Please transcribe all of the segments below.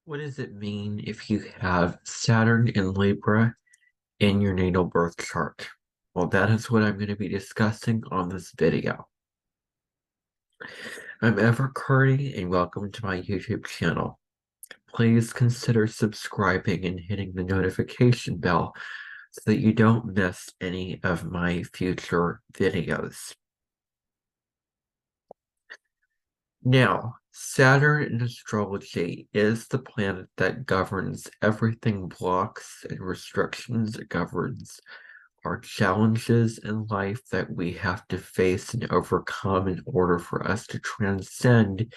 What does it mean if you have Saturn in Libra in your natal birth chart? Well, that is what I'm going to be discussing on this video. I'm Everett Curry and welcome to my YouTube channel. Please consider subscribing and hitting the notification bell so that you don't miss any of my future videos. Now, Saturn in astrology is the planet that governs everything blocks and restrictions. It governs our challenges in life that we have to face and overcome in order for us to transcend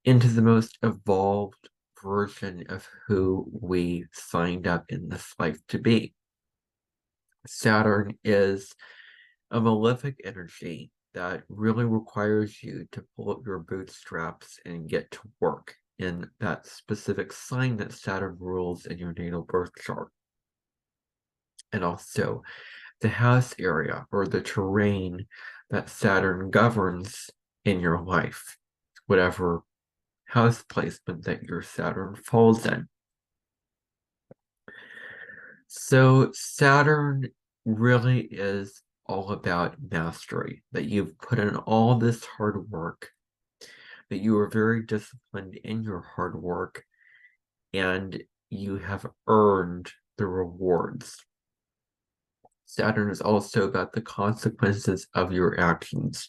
into the most evolved version of who we signed up in this life to be. Saturn is a malefic energy that really requires you to pull up your bootstraps and get to work in that specific sign that Saturn rules in your natal birth chart. And also the house area or the terrain that Saturn governs in your life, whatever house placement that your Saturn falls in. So Saturn really is all about mastery, that you've put in all this hard work, that you are very disciplined in your hard work, and you have earned the rewards. Saturn is also about the consequences of your actions,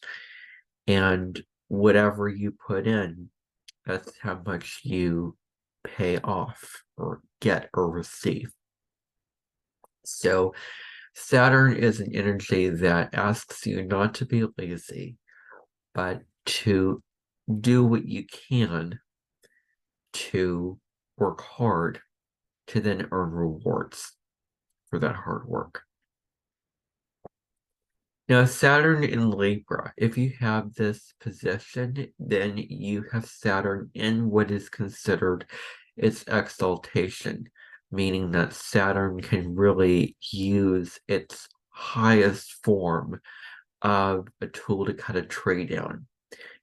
and whatever you put in, that's how much you pay off or get or receive. So Saturn is an energy that asks you not to be lazy, but to do what you can to work hard to then earn rewards for that hard work. Now, Saturn in Libra, if you have this position, then you have Saturn in what is considered its exaltation, meaning that Saturn can really use its highest form of a tool to cut a tree down,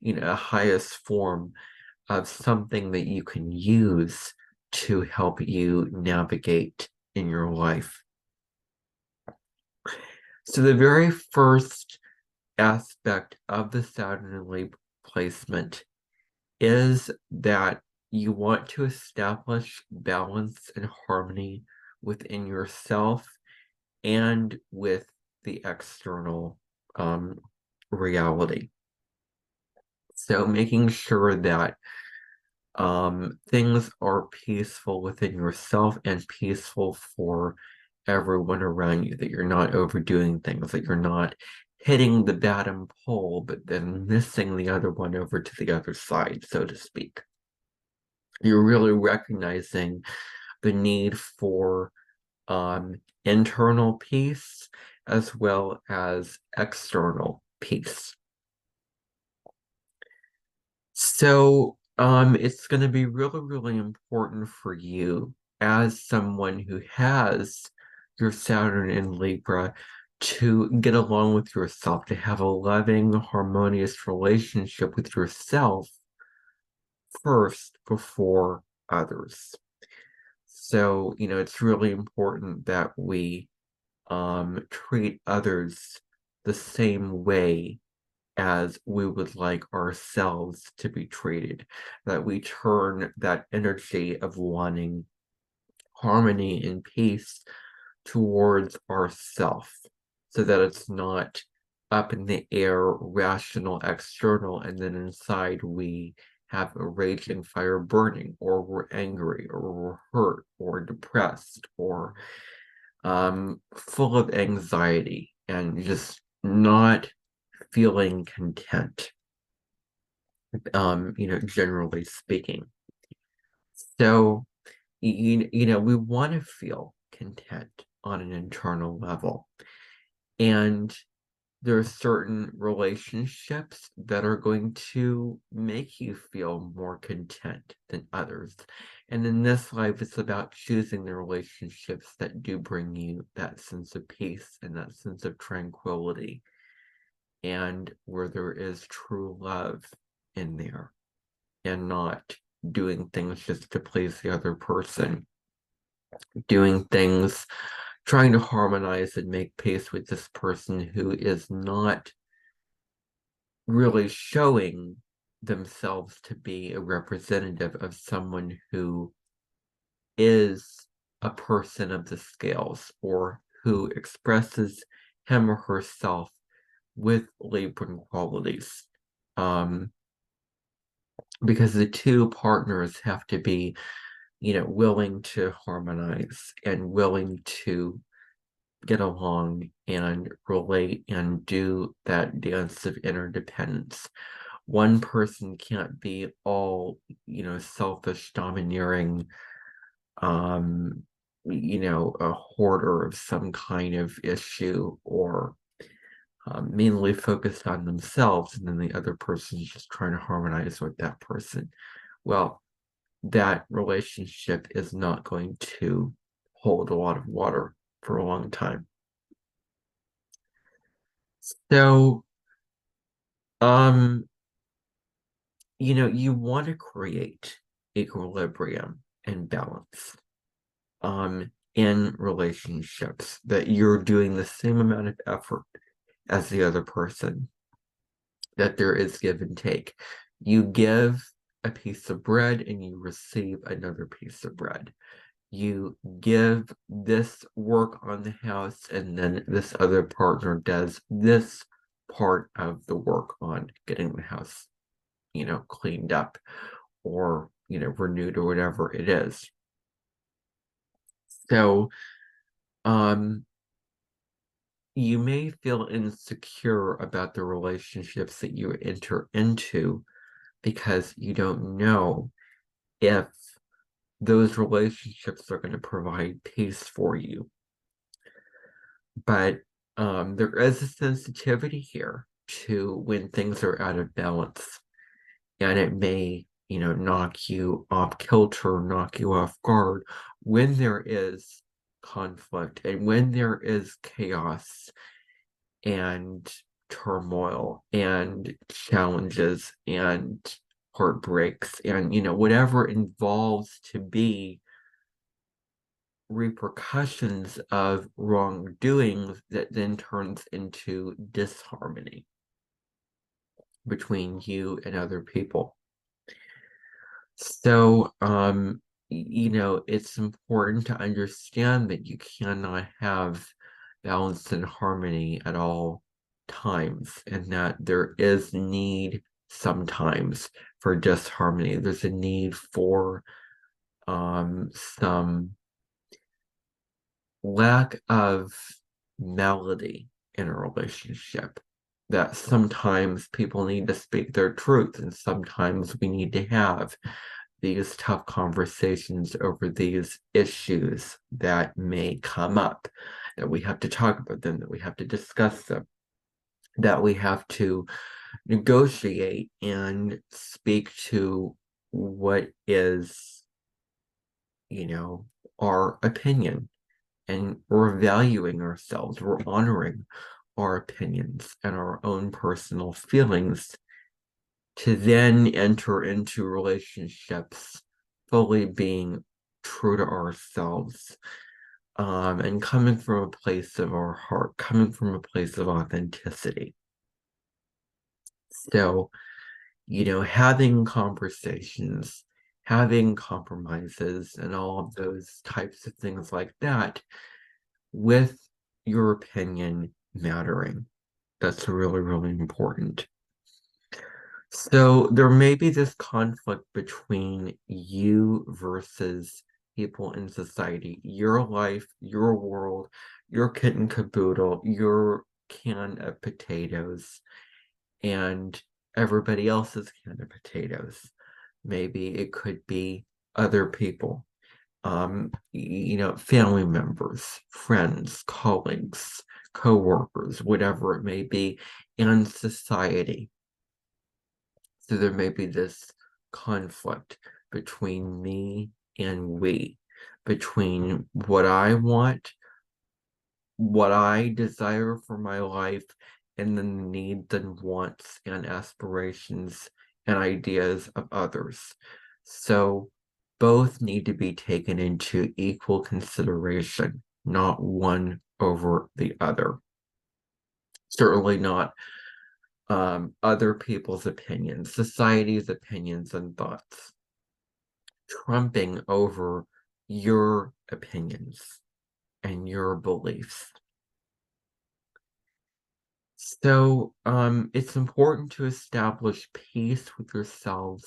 a highest form of something that you can use to help you navigate in your life. So the very first aspect of the Saturn and Libra placement is that you want to establish balance and harmony within yourself and with the external reality. So making sure that things are peaceful within yourself and peaceful for everyone around you, that you're not overdoing things, that you're not hitting the bottom pole, but then missing the other one over to the other side, so to speak. You're really recognizing the need for internal peace as well as external peace. So it's going to be really, really important for you as someone who has your Saturn in Libra to get along with yourself, to have a loving, harmonious relationship with yourself first before others. So, it's really important that we treat others the same way as we would like ourselves to be treated, that we turn that energy of wanting harmony and peace towards ourself so that it's not up in the air, rational, external, and then inside we have a raging fire burning, or we're angry, or we're hurt, or depressed, or full of anxiety and just not feeling content, generally speaking. So, we want to feel content on an internal level. And there are certain relationships that are going to make you feel more content than others. And in this life, it's about choosing the relationships that do bring you that sense of peace and that sense of tranquility, and where there is true love in there and not doing things just to please the other person, doing things, trying to harmonize and make peace with this person who is not really showing themselves to be a representative of someone who is a person of the scales or who expresses him or herself with Libran qualities. Because the two partners have to be, willing to harmonize and willing to get along and relate and do that dance of interdependence. One person can't be all, selfish, domineering, a hoarder of some kind of issue or mainly focused on themselves, and then the other person's just trying to harmonize with that person. Well, that relationship is not going to hold a lot of water for a long time. So, um, you want to create equilibrium and balance in relationships, that you're doing the same amount of effort as the other person, that there is give and take. You give a piece of bread and you receive another piece of bread. You give this work on the house, and then this other partner does this part of the work on getting the house, cleaned up or, renewed or whatever it is. So, you may feel insecure about the relationships that you enter into because you don't know if those relationships are going to provide peace for you. But there is a sensitivity here to when things are out of balance, and it may, knock you off kilter, knock you off guard when there is conflict and when there is chaos and turmoil and challenges and heartbreaks and, whatever involves to be repercussions of wrongdoing that then turns into disharmony between you and other people. So, it's important to understand that you cannot have balance and harmony at all times, and that there is need sometimes for disharmony. There's a need for some lack of melody in a relationship, that sometimes people need to speak their truth and sometimes we need to have these tough conversations over these issues that may come up, that we have to talk about them, that we have to discuss them, that we have to negotiate and speak to what is, our opinion, and we're valuing ourselves, we're honoring our opinions and our own personal feelings to then enter into relationships fully being true to ourselves, and coming from a place of our heart, coming from a place of authenticity. So, having conversations, having compromises, and all of those types of things like that, with your opinion mattering. That's really, really important. So there may be this conflict between you versus people in society, your life, your world, your kit and caboodle, your can of potatoes, and everybody else's can of potatoes. Maybe it could be other people, family members, friends, colleagues, co-workers, whatever it may be, and society. So there may be this conflict between me and we, between what I want, what I desire for my life, and then the needs and wants and aspirations and ideas of others. So both need to be taken into equal consideration, not one over the other. Certainly not other people's opinions, society's opinions and thoughts, trumping over your opinions and your beliefs. So it's important to establish peace with yourself,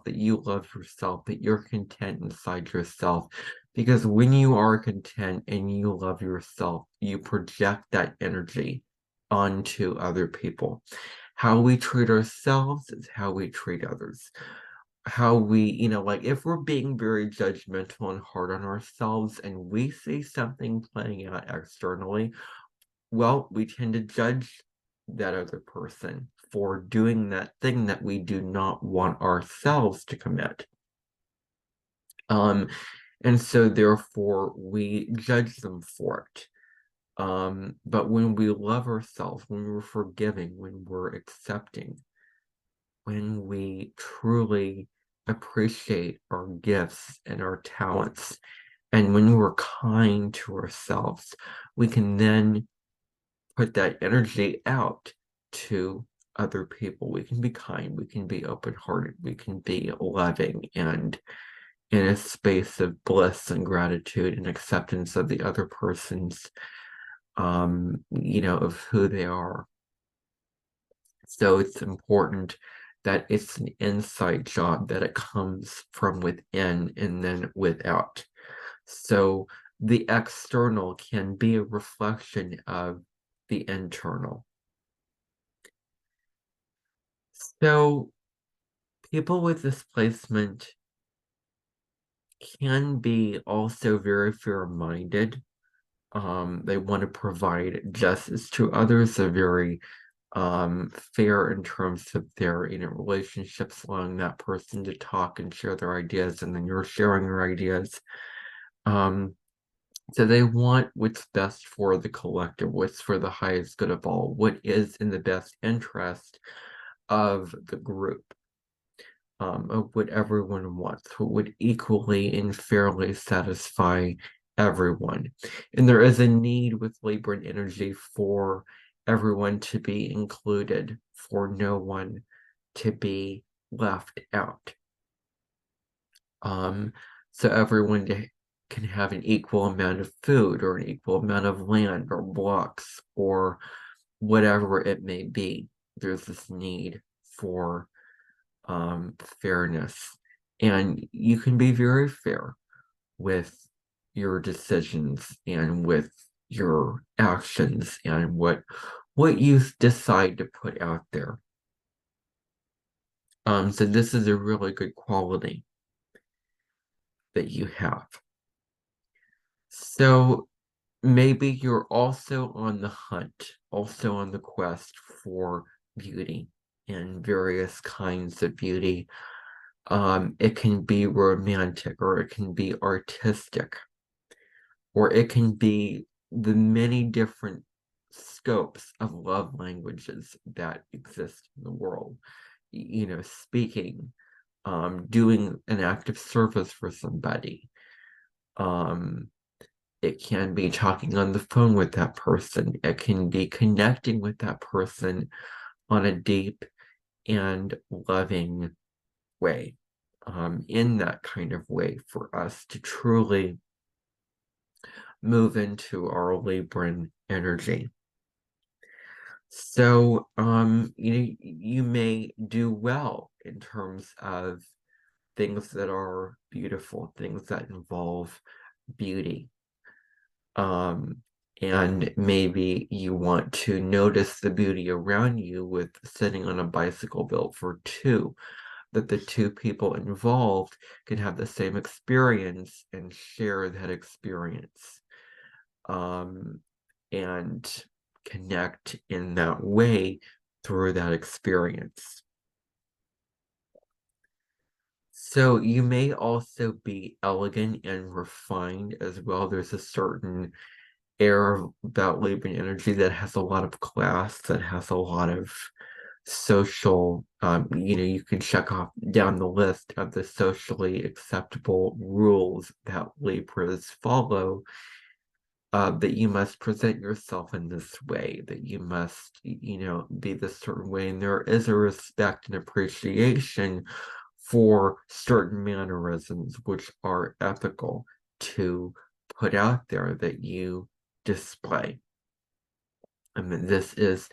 that you love yourself, that you're content inside yourself. Because when you are content and you love yourself, you project that energy onto other people. How we treat ourselves is how we treat others. How we, like if we're being very judgmental and hard on ourselves and we see something playing out externally, well, we tend to judge that other person for doing that thing that we do not want ourselves to commit. Um, and so therefore we judge them for it. But when we love ourselves, when we're forgiving, when we're accepting, when we truly appreciate our gifts and our talents, and when we're kind to ourselves, we can then put that energy out to other people. We can be kind, we can be open-hearted, we can be loving and in a space of bliss and gratitude and acceptance of the other person's of who they are. So it's important that it's an inside job, that it comes from within and then without. So the external can be a reflection of the internal. So people with displacement can be also very fair-minded. They want to provide justice to others. They're very fair in terms of their relationships, allowing that person to talk and share their ideas, and then you're sharing your ideas. So they want what's best for the collective, what's for the highest good of all, what is in the best interest of the group. Of what everyone wants, what would equally and fairly satisfy everyone. And there is a need with Libra energy for everyone to be included, for no one to be left out. So everyone can have an equal amount of food or an equal amount of land or blocks or whatever it may be. There's this need for fairness, and you can be very fair with your decisions and with your actions and what you decide to put out there. So this is a really good quality that you have. So maybe you're also on the hunt, also on the quest for beauty and various kinds of beauty. It can be romantic, or it can be artistic, or it can be the many different scopes of love languages that exist in the world. Speaking, doing an act of service for somebody. It can be talking on the phone with that person. It can be connecting with that person on a deep and loving way, in that kind of way for us to truly move into our Libran energy. So, you may do well in terms of things that are beautiful, things that involve beauty. And maybe you want to notice the beauty around you with sitting on a bicycle built for two, that the two people involved can have the same experience and share that experience, and connect in that way through that experience. So you may also be elegant and refined as well. There's a certain air about Libran energy that has a lot of class, that has a lot of social, you can check off down the list of the socially acceptable rules that Libras follow, that you must present yourself in this way, that you must, be this certain way. And there is a respect and appreciation for certain mannerisms which are ethical to put out there that you display. I mean, this is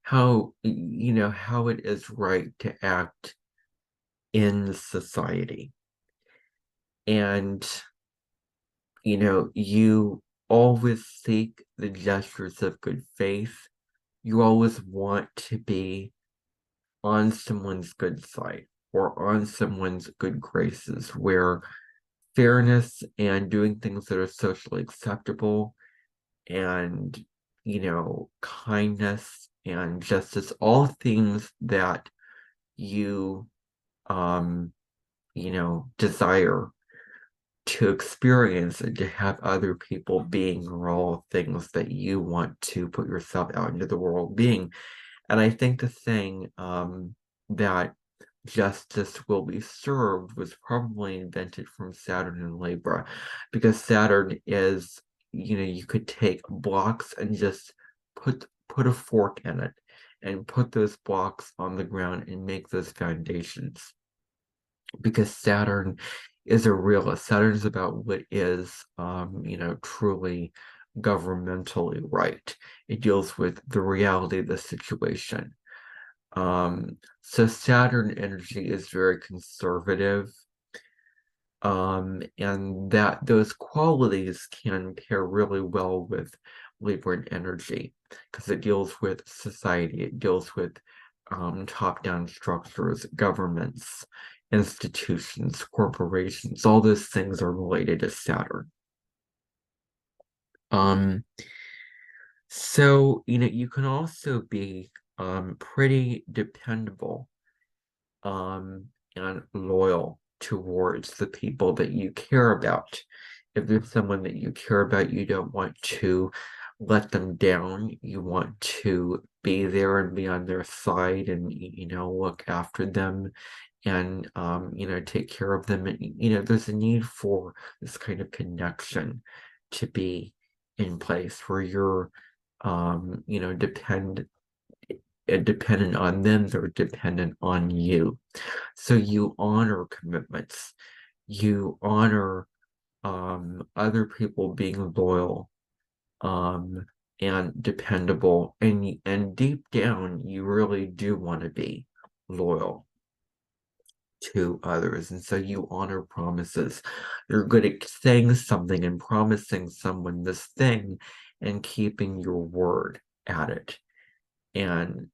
how it is right to act in society. And, you always seek the gestures of good faith. You always want to be on someone's good side or on someone's good graces, where fairness and doing things that are socially acceptable and, kindness and justice, all things that you, um, desire to experience and to have other people being, are all things that you want to put yourself out into the world being. And I think the saying, that justice will be served was probably invented from Saturn and Libra, because Saturn is, you could take blocks and just put a fork in it and put those blocks on the ground and make those foundations, because Saturn is a realist. Saturn is about what is, truly governmentally right. It deals with the reality of the situation. So Saturn energy is very conservative, and that those qualities can pair really well with Libran energy, because it deals with society, it deals with, top-down structures, governments, institutions, corporations. All those things are related to Saturn. Um, so you can also be pretty dependable, um, and loyal towards the people that you care about. If there's someone that you care about, you don't want to let them down. You want to be there and be on their side and, look after them and, take care of them. And, there's a need for this kind of connection to be in place where you're, dependent on them, they're dependent on you. So you honor commitments, you honor, other people being loyal, um, and dependable, and deep down, you really do want to be loyal to others, and so you honor promises. You're good at saying something and promising someone this thing and keeping your word at it, and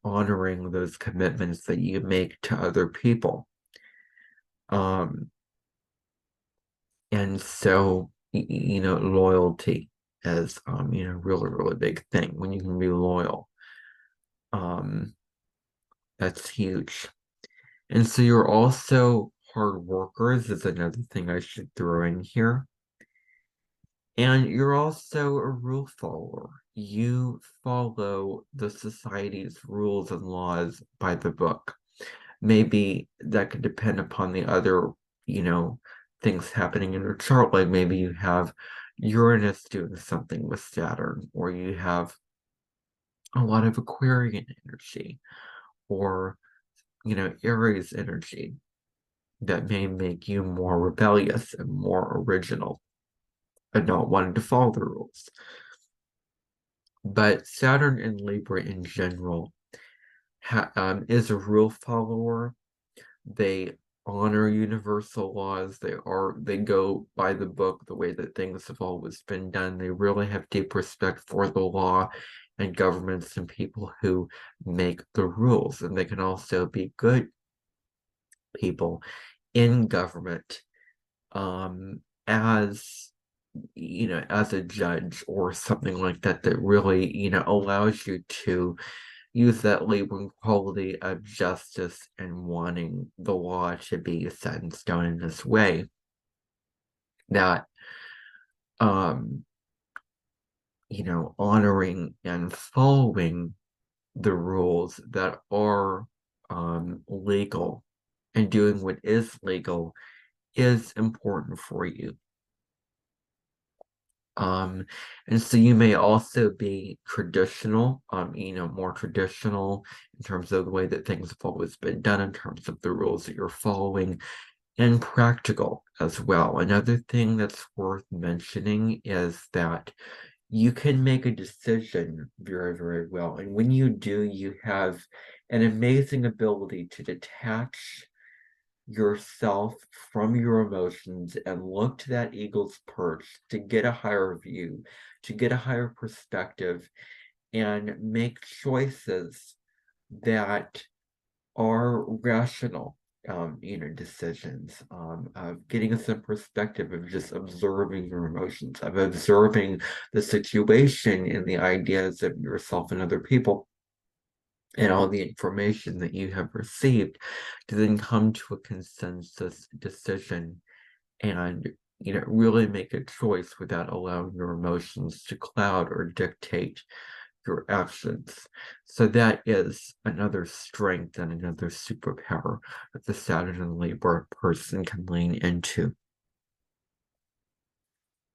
honoring those commitments that you make to other people. Um, and so, loyalty is, really, really big thing. When you can be loyal, um, that's huge. And so you're also hard workers is another thing I should throw in here. And you're also a rule follower. You follow the society's rules and laws by the book. Maybe that could depend upon the other, things happening in your chart. Like maybe you have Uranus doing something with Saturn, or you have a lot of Aquarian energy, or, Aries energy that may make you more rebellious and more original and not wanting to follow the rules. But Saturn and Libra in general is a rule follower. They honor universal laws. They go by the book, the way that things have always been done. They really have deep respect for the law and governments and people who make the rules. And they can also be good people in government, as as a judge or something like that, that really, allows you to use that Libran quality of justice and wanting the law to be set in stone in this way that, um, honoring and following the rules that are legal and doing what is legal is important for you. Um, and so you may also be traditional, more traditional in terms of the way that things have always been done, in terms of the rules that you're following, and practical as well. Another thing that's worth mentioning is that you can make a decision very, very well. And when you do, you have an amazing ability to detach yourself from your emotions and look to that eagle's perch to get a higher view, to get a higher perspective, and make choices that are rational, decisions, of getting some perspective of just observing your emotions, of observing the situation and the ideas of yourself and other people and all the information that you have received to then come to a consensus decision and really make a choice without allowing your emotions to cloud or dictate your actions. So that is another strength and another superpower that the Saturn and Libra person can lean into.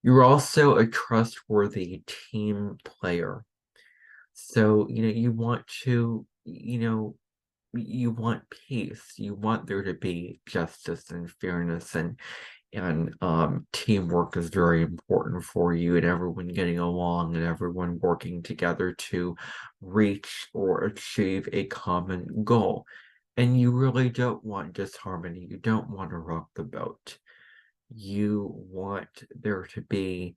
You're also a trustworthy team player. So, you want to, you want peace. You want there to be justice and fairness and teamwork is very important for you and everyone getting along and everyone working together to reach or achieve a common goal. And you really don't want disharmony. You don't want to rock the boat. You want there to be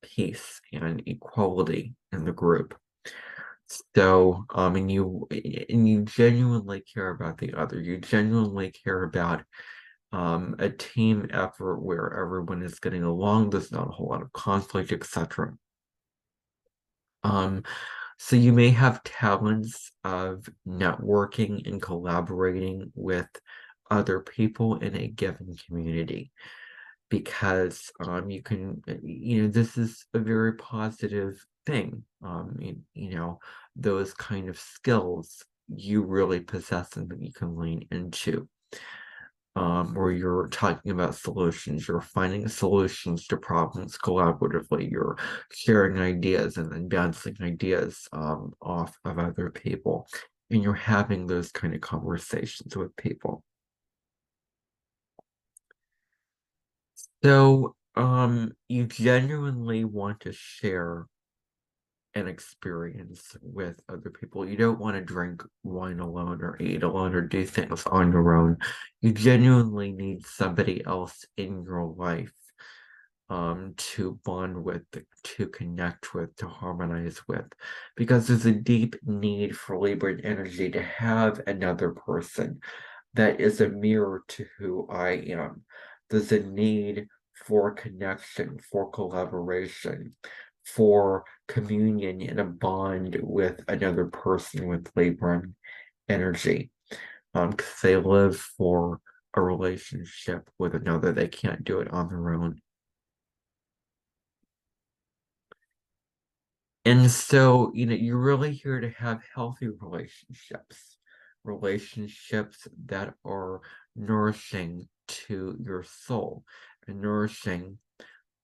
peace and equality in the group. So, and you genuinely care about the other. You genuinely care about a team effort where everyone is getting along. There's not a whole lot of conflict, etc. Um, so you may have talents of networking and collaborating with other people in a given community because you can, this is a very positive thing. Those kind of skills you really possess and that you can lean into. Where you're talking about solutions, you're finding solutions to problems collaboratively, you're sharing ideas and then bouncing ideas off of other people, and you're having those kind of conversations with people. So, you genuinely want to share an experience with other people. You don't want to drink wine alone or eat alone or do things on your own. You genuinely need somebody else in your life to bond with, to connect with, to harmonize with, because there's a deep need for Libra energy to have another person that is a mirror to who I am. There's a need for connection, for collaboration, for communion and a bond with another person with Libran energy. Because they live for a relationship with another. They can't do it on their own. And so, you're really here to have healthy relationships that are nourishing to your soul and nourishing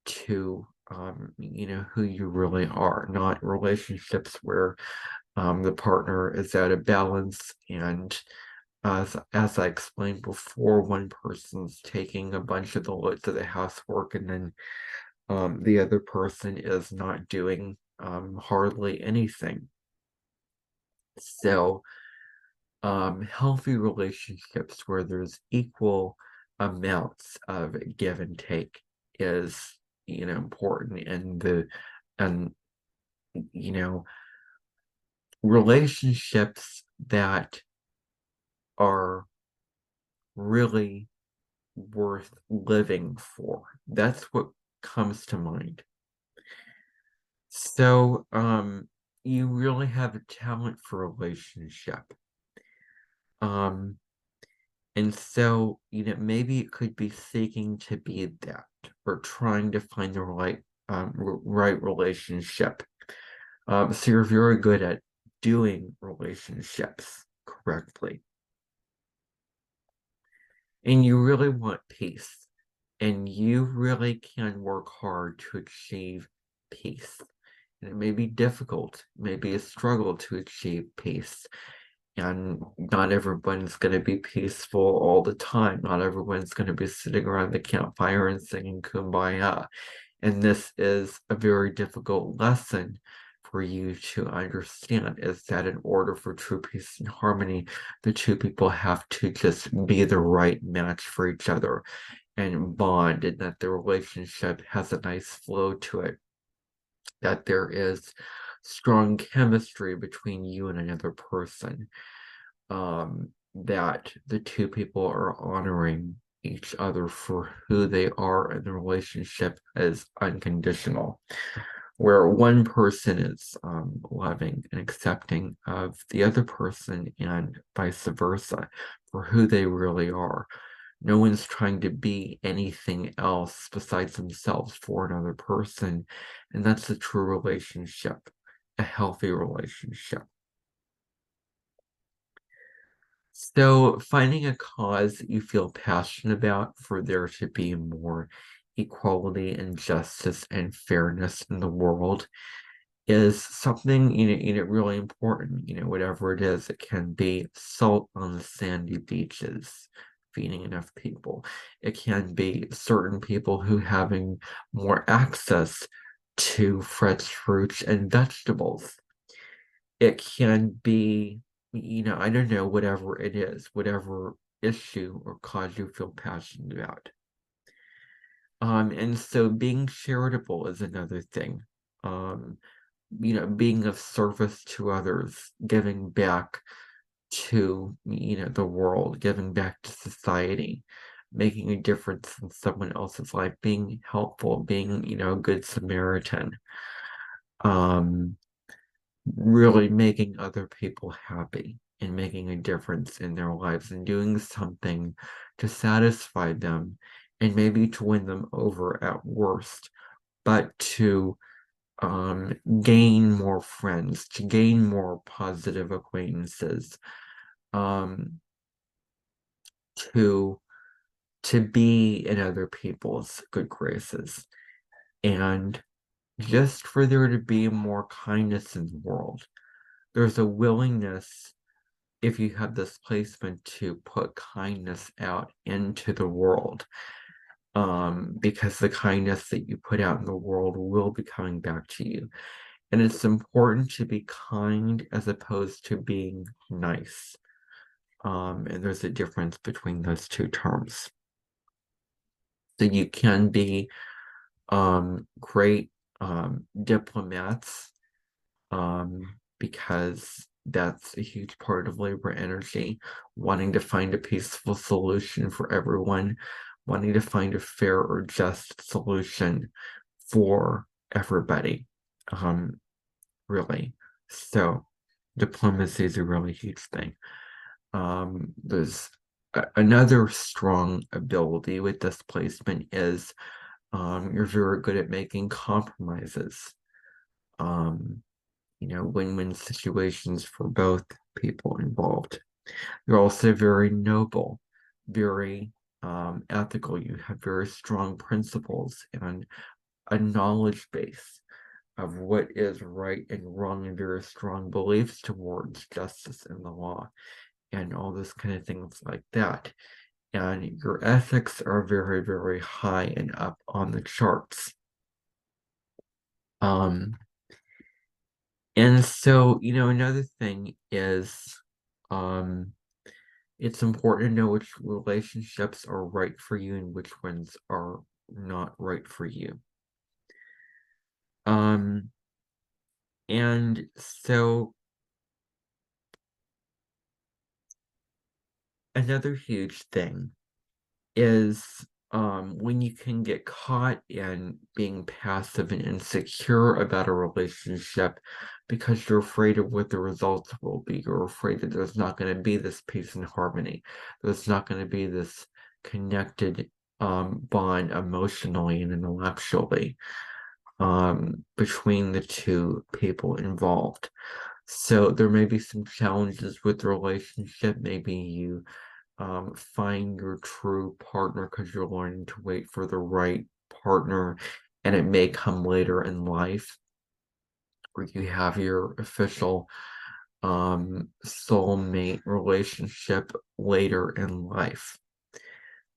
to, who you really are, not relationships where the partner is out of balance and as I explained before, one person's taking a bunch of the loads of the housework and then the other person is not doing hardly anything. So, healthy relationships where there's equal amounts of give and take is, important. And, you know, relationships that are really worth living for. That's what comes to mind. So, you really have a talent for relationship. Um, and so, maybe it could be seeking to be that or trying to find the right relationship. So you're very good at doing relationships correctly. And you really want peace. And you really can work hard to achieve peace. And it may be difficult, it may be a struggle to achieve peace. And not everyone's going to be peaceful all the time. Not everyone's going to be sitting around the campfire and singing Kumbaya. And this is a very difficult lesson for you to understand, is that in order for true peace and harmony, the two people have to just be the right match for each other and bond, and that the relationship has a nice flow to it, that there is strong chemistry between you and another person, that the two people are honoring each other for who they are, and the relationship is unconditional, where one person is loving and accepting of the other person and vice versa for who they really are. No one's trying to be anything else besides themselves for another person, and that's a true relationship, a healthy relationship. So, finding a cause that you feel passionate about for there to be more equality and justice and fairness in the world is something, really important. Whatever it is, it can be salt on the sandy beaches, feeding enough people. It can be certain people who having more access to fresh fruits and vegetables. It can be, I don't know, whatever it is, whatever issue or cause you feel passionate about. And so being charitable is another thing. Um, being of service to others, giving back to, the world, giving back to society, making a difference in someone else's life, being helpful, being, a good Samaritan. Um, really making other people happy and making a difference in their lives and doing something to satisfy them and maybe to win them over at worst, but to gain more friends, to gain more positive acquaintances, um, to be in other people's good graces, and just for there to be more kindness in the world. There's a willingness, if you have this placement, to put kindness out into the world, because the kindness that you put out in the world will be coming back to you. And it's important to be kind as opposed to being nice. And there's a difference between those two terms. So you can be great diplomats, because that's a huge part of Libra energy, wanting to find a peaceful solution for everyone, wanting to find a fair or just solution for everybody, really. So diplomacy is a really huge thing. There's another strong ability with this placement is you're very good at making compromises. Um, win-win situations for both people involved. You're also very noble, very ethical. You have very strong principles and a knowledge base of what is right and wrong, and very strong beliefs towards justice and the law and all those kind of things like that. And your ethics are very, very high and up on the charts. Um, and so, another thing is, it's important to know which relationships are right for you and which ones are not right for you. And so another huge thing is when you can get caught in being passive and insecure about a relationship because you're afraid of what the results will be. You're afraid that there's not going to be this peace and harmony. There's not going to be this connected bond emotionally and intellectually between the two people involved. So there may be some challenges with the relationship. Maybe you find your true partner because you're learning to wait for the right partner, and it may come later in life where you have your official soulmate relationship later in life.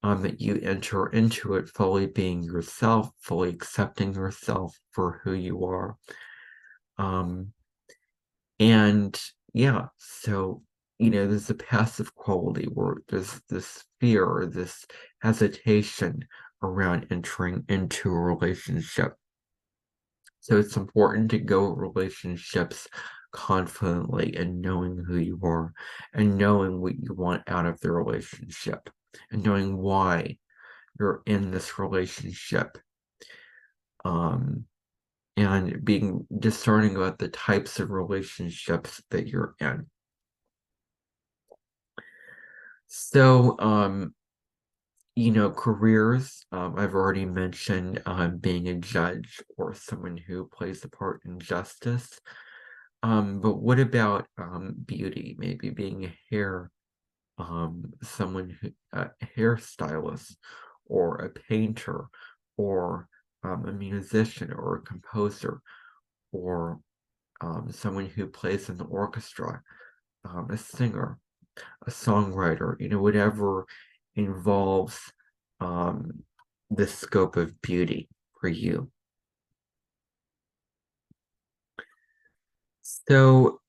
That you enter into it fully being yourself, fully accepting yourself for who you are. Um, and yeah, so there's a passive quality where there's this fear or this hesitation around entering into a relationship. So it's important to go relationships confidently and knowing who you are and knowing what you want out of the relationship and knowing why you're in this relationship. Um, and being discerning about the types of relationships that you're in. So, careers, I've already mentioned being a judge or someone who plays a part in justice. But what about beauty? Maybe being someone who a hairstylist or a painter or a musician or a composer or someone who plays in the orchestra, a singer, a songwriter, whatever involves um, the scope of beauty for you. So,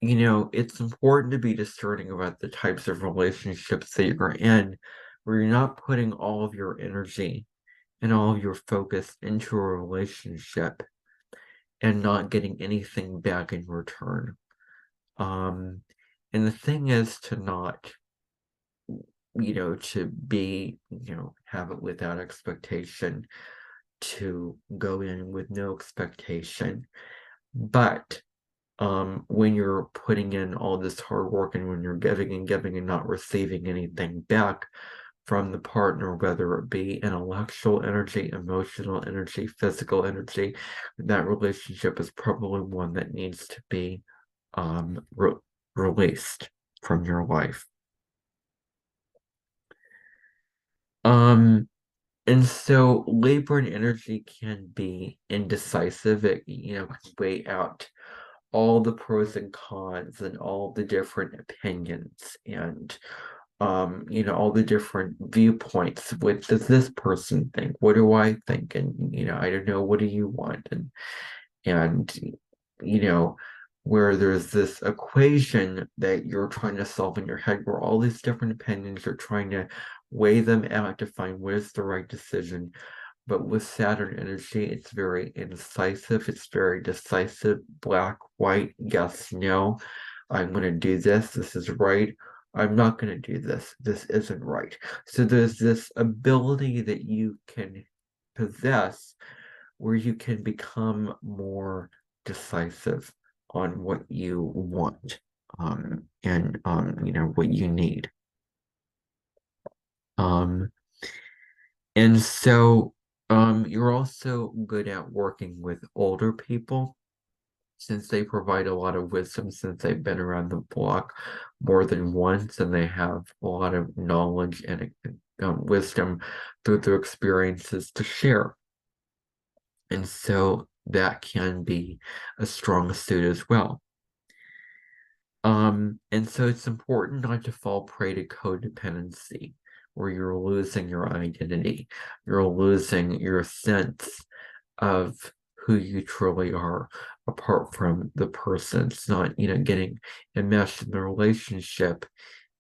it's important to be discerning about the types of relationships that you're in, where you're not putting all of your energy and all of your focus into a relationship and not getting anything back in return. Um, and the thing is to not, to be, have it without expectation, to go in with no expectation. But when you're putting in all this hard work and when you're giving and not receiving anything back from the partner, whether it be intellectual energy, emotional energy, physical energy, that relationship is probably one that needs to be re released from your life. Um, and so Libran energy can be indecisive. It, can weigh out all the pros and cons and all the different opinions and all the different viewpoints. What does this person think? What do I think? And I don't know, what do you want? And you know, where there's this equation that you're trying to solve in your head where all these different opinions are trying to weigh them out to find what is the right decision. But with Saturn energy, it's very incisive, it's very decisive, black, white, yes, no. I'm going to do this. This is right. I'm not going to do this. This isn't right. So there's this ability that you can possess where you can become more decisive on what you want and what you need. Um, and so you're also good at working with older people since they provide a lot of wisdom, since they've been around the block more than once and they have a lot of knowledge and wisdom through their experiences to share. And so that can be a strong suit as well. And so it's important not to fall prey to codependency, where you're losing your identity, you're losing your sense of who you truly are apart from the person. It's not, getting enmeshed in the relationship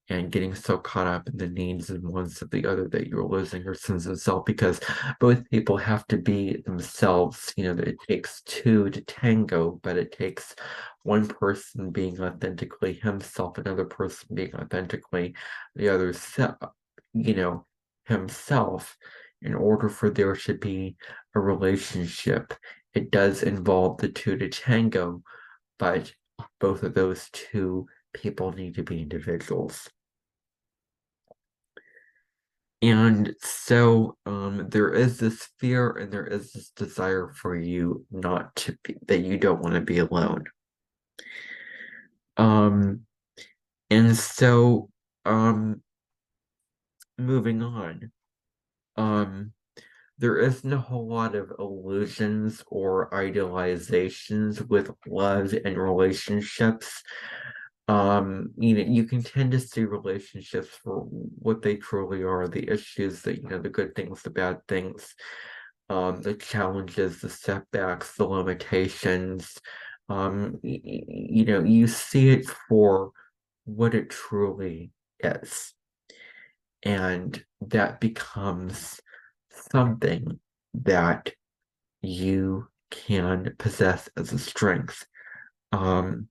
and getting so caught up in the needs and wants of the other that you're losing your sense of self because both people have to be themselves. That it takes two to tango, but it takes one person being authentically himself, another person being authentically the other self, you know, himself, in order for there to be a relationship. It does involve the two to tango, but both of those two people need to be individuals. And so there is this fear and there is this desire for you not to be, that you don't want to be alone. Um, and so, um, moving on, um, there isn't a whole lot of illusions or idealizations with love and relationships. You can tend to see relationships for what they truly are, the issues that, the good things, the bad things, the challenges, the setbacks, the limitations. You see it for what it truly is. And that becomes something that you can possess as a strength, um,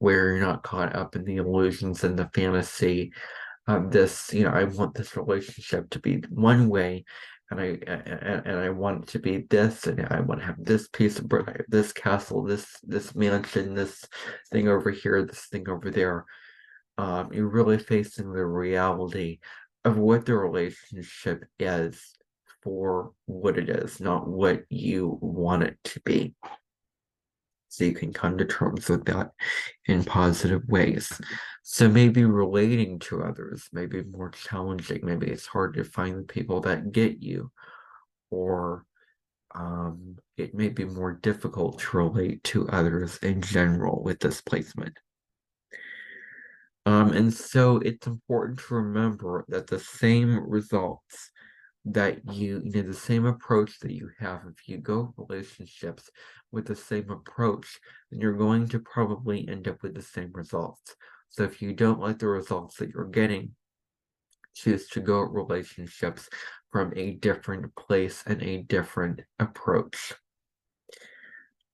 where you're not caught up in the illusions and the fantasy of this, I want this relationship to be one way, and I want it to be this, and I want to have this piece of brick, this castle, this mansion, this thing over here, this thing over there. You're really facing the reality of what the relationship is for what it is, not what you want it to be. So you can come to terms with that in positive ways. So maybe relating to others may be more challenging. Maybe it's hard to find the people that get you, or it may be more difficult to relate to others in general with this placement. And so it's important to remember that the same results that the same approach that you have, if you go relationships with the same approach, then you're going to probably end up with the same results. So if you don't like the results that you're getting, choose to go relationships from a different place and a different approach.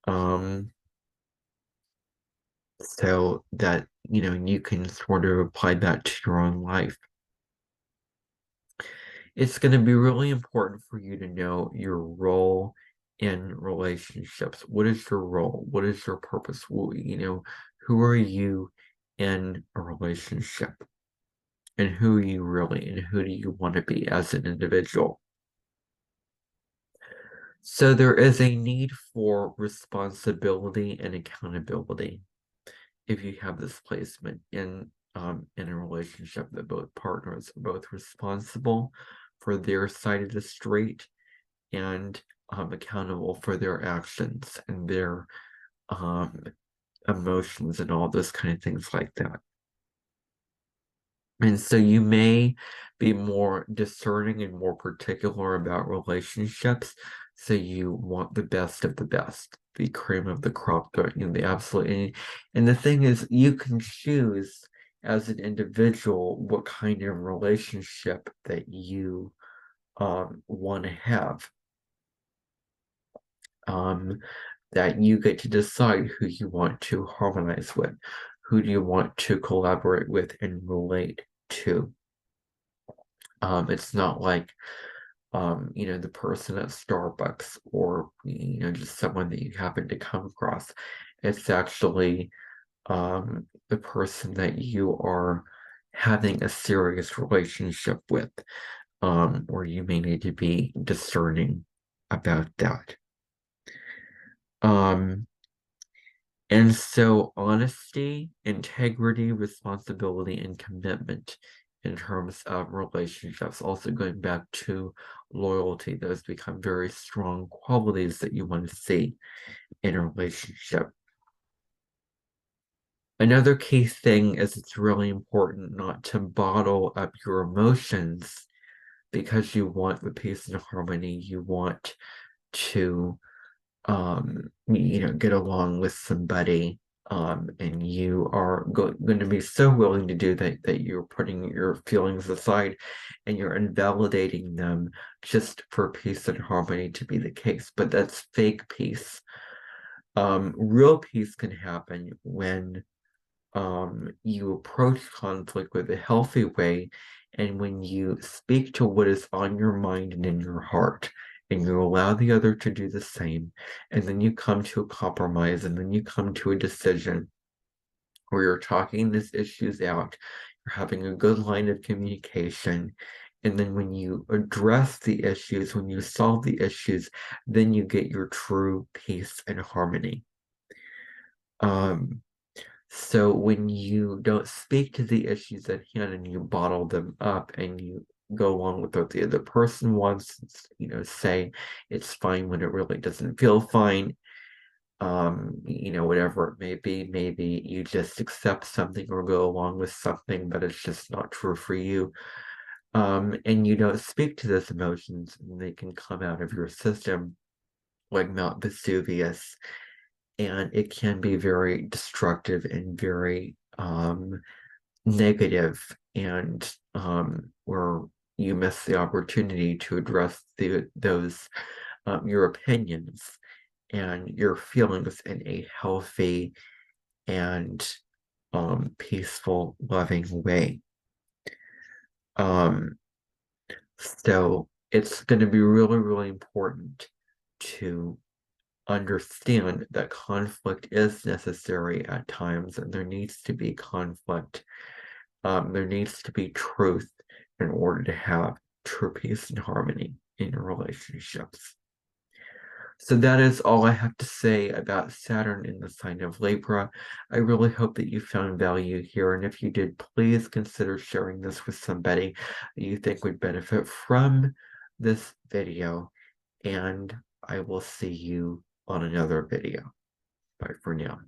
Um, so that, you can sort of apply that to your own life. It's going to be really important for you to know your role in relationships. What is your role? What is your purpose? Who are you in a relationship? And who are you really? And who do you want to be as an individual? So there is a need for responsibility and accountability if you have this placement in a relationship, that both partners are both responsible for their side of the street and accountable for their actions and their um, emotions and all those kind of things like that. And so you may be more discerning and more particular about relationships. So you want the best of the best, the cream of the crop, the absolute. And the thing is, you can choose as an individual what kind of relationship that you want to have. That you get to decide who you want to harmonize with, who do you want to collaborate with and relate to. It's not like the person at Starbucks or just someone that you happen to come across. It's actually the person that you are having a serious relationship with, or you may need to be discerning about that. Um, And so honesty, integrity, responsibility, and commitment in terms of relationships, also going back to loyalty, those become very strong qualities that you want to see in a relationship. Another key thing is it's really important not to bottle up your emotions because you want the peace and harmony. You want to get along with somebody, and you are going to be so willing to do that that you're putting your feelings aside and you're invalidating them just for peace and harmony to be the case. But that's fake peace. Real peace can happen when you approach conflict with a healthy way, and when you speak to what is on your mind and in your heart, and you allow the other to do the same, and then you come to a compromise, and then you come to a decision where you're talking these issues out, you're having a good line of communication, and then when you address the issues, when you solve the issues, then you get your true peace and harmony. Um, so when you don't speak to the issues at hand and you bottle them up and you go along with what the other person wants, say it's fine when it really doesn't feel fine, whatever it may be, maybe you just accept something or go along with something, but it's just not true for you. And you don't speak to those emotions, and they can come out of your system like Mount Vesuvius, and it can be very destructive and very negative, and where you miss the opportunity to address those your opinions and your feelings in a healthy and peaceful, loving way. Um, so it's going to be really, really important to understand that conflict is necessary at times, and there needs to be conflict. There needs to be truth in order to have true peace and harmony in your relationships. So that is all I have to say about Saturn in the sign of Libra. I really hope that you found value here, and if you did, please consider sharing this with somebody you think would benefit from this video, and I will see you on another video. Bye for now.